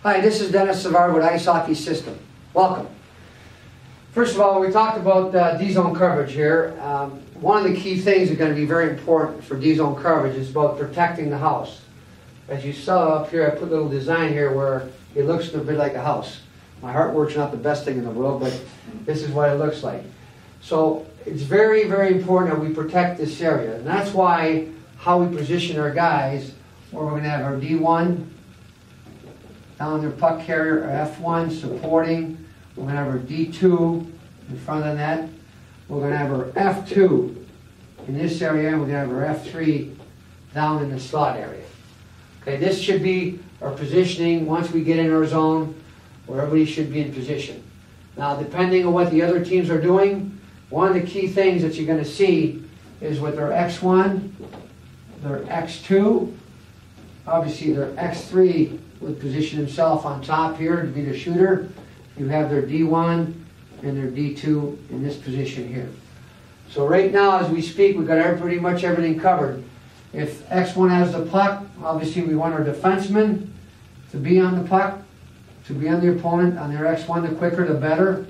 Hi, this is Dennis Savard with Ice Hockey System. Welcome. First of all, we talked about D-zone coverage here. One of the key things that are going to be very important for D-zone coverage is about protecting the house. As you saw up here, I put a little design here where it looks a bit like a house. My artwork's not the best thing in the world, but this is what it looks like. So it's very, very important that we protect this area. And that's why how we position our guys, where we're going to have our D1 down their puck carrier, our F1 supporting. We're going to have our D2 in front of the net. We're going to have our F2 in this area, and we're going to have our F3 down in the slot area. Okay, this should be our positioning once we get in our zone, where everybody should be in position. Now, depending on what the other teams are doing, one of the key things that you're going to see is with their X1, their X2, obviously their X3 would position himself on top here to be the shooter. You have their D1 and their D2 in this position here. So right now, as we speak, we've got pretty much everything covered. If X1 has the puck, obviously we want our defenseman to be on the puck, to be on the opponent, on their X1, the quicker the better.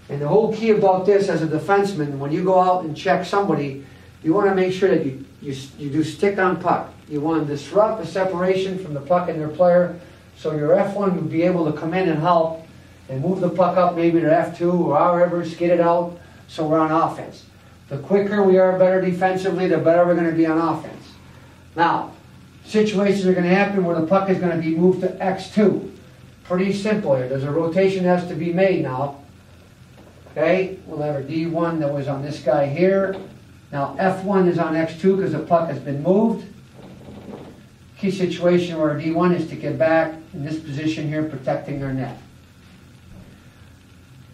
And the whole key about this as a defenseman, when you go out and check somebody, you want to make sure that you do stick on puck. You want to disrupt the separation from the puck and their player, so your F1 would be able to come in and help and move the puck up maybe to F2 or however, skid it out, so we're on offense. The quicker we are better defensively, the better we're going to be on offense. Now, situations are going to happen where the puck is going to be moved to X2. Pretty simple here. There's a rotation that has to be made now. Okay, we'll have our D1 that was on this guy here. Now F1 is on X2 because the puck has been moved. Key situation where our D1 is to get back in this position here, protecting our net.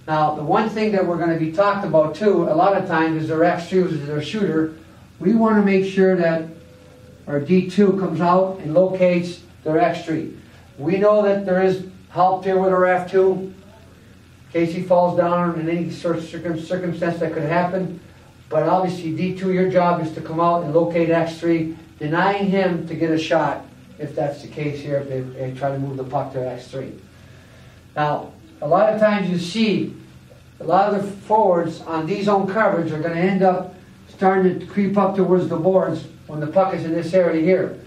Now, the one thing that we're going to be talked about too, a lot of times, is their X2 is their shooter. We want to make sure that our D2 comes out and locates their X3. We know that there is help here with our F2 in case he falls down in any sort of circumstance that could happen. But obviously, D2, your job is to come out and locate X3, denying him to get a shot, if that's the case here, if they try to move the puck to X3. Now, a lot of times you see a lot of the forwards on D-zone coverage are going to end up starting to creep up towards the boards when the puck is in this area here.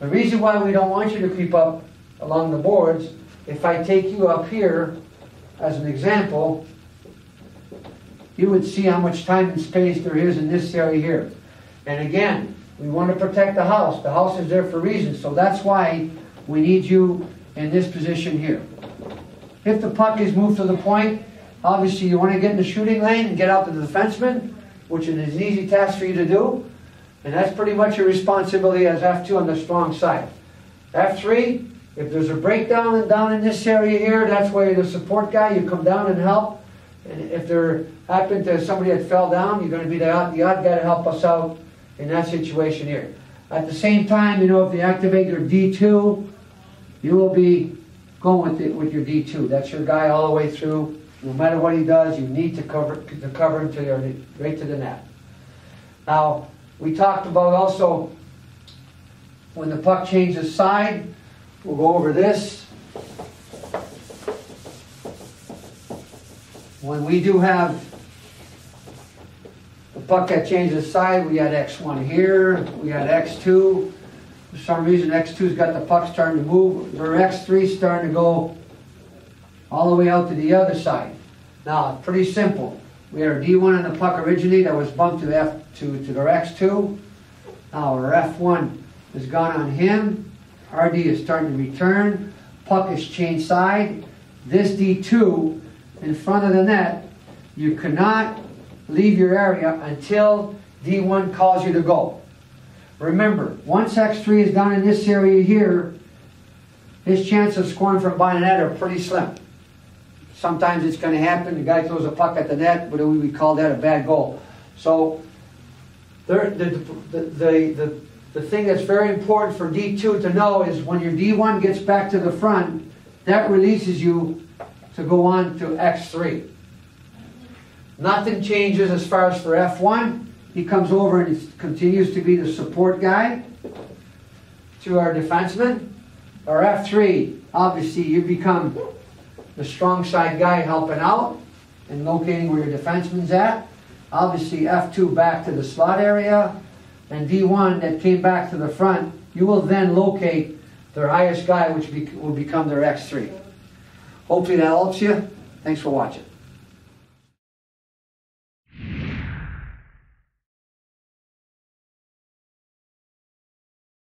The reason why we don't want you to creep up along the boards, if I take you up here as an example, you would see how much time and space there is in this area here. And again, we want to protect the house. The house is there for a reason, so that's why we need you in this position here. If the puck is moved to the point, obviously you want to get in the shooting lane and get out to the defenseman, which is an easy task for you to do. And that's pretty much your responsibility as F2 on the strong side. F3, if there's a breakdown down in this area here, that's where you're the support guy. You come down and help. And if there happened to somebody that fell down, you're going to be the odd guy to help us out in that situation here. At the same time, you know, if you activate your D2, you will be going with your D2. That's your guy all the way through. No matter what he does, you need to cover him right to the net. Now, we talked about also when the puck changes side, we'll go over this. When we do have the puck that changes side, we got X1 here, we got X2. For some reason, X2's got the puck starting to move. Their X3's starting to go all the way out to the other side. Now, it's pretty simple. We had our D1 on the puck originally that was bumped to their X2. Now our F1 has gone on him. RD is starting to return. Puck is changed side. This D2 in front of the net, you cannot leave your area until D1 calls you to go. Remember, once X3 is down in this area here, his chance of scoring from behind the net are pretty slim. Sometimes it's going to happen. The guy throws a puck at the net, but we call that a bad goal. So the thing that's very important for D2 to know is when your D1 gets back to the front, that releases you to go on to X3. Nothing changes as far as for F1. He comes over and continues to be the support guy to our defenseman. or F3, obviously you become the strong side guy helping out and locating where your defenseman's at. Obviously F2 back to the slot area, and D1 that came back to the front, you will then locate their highest guy, which will become their X3. Hopefully that helps you. Thanks for watching.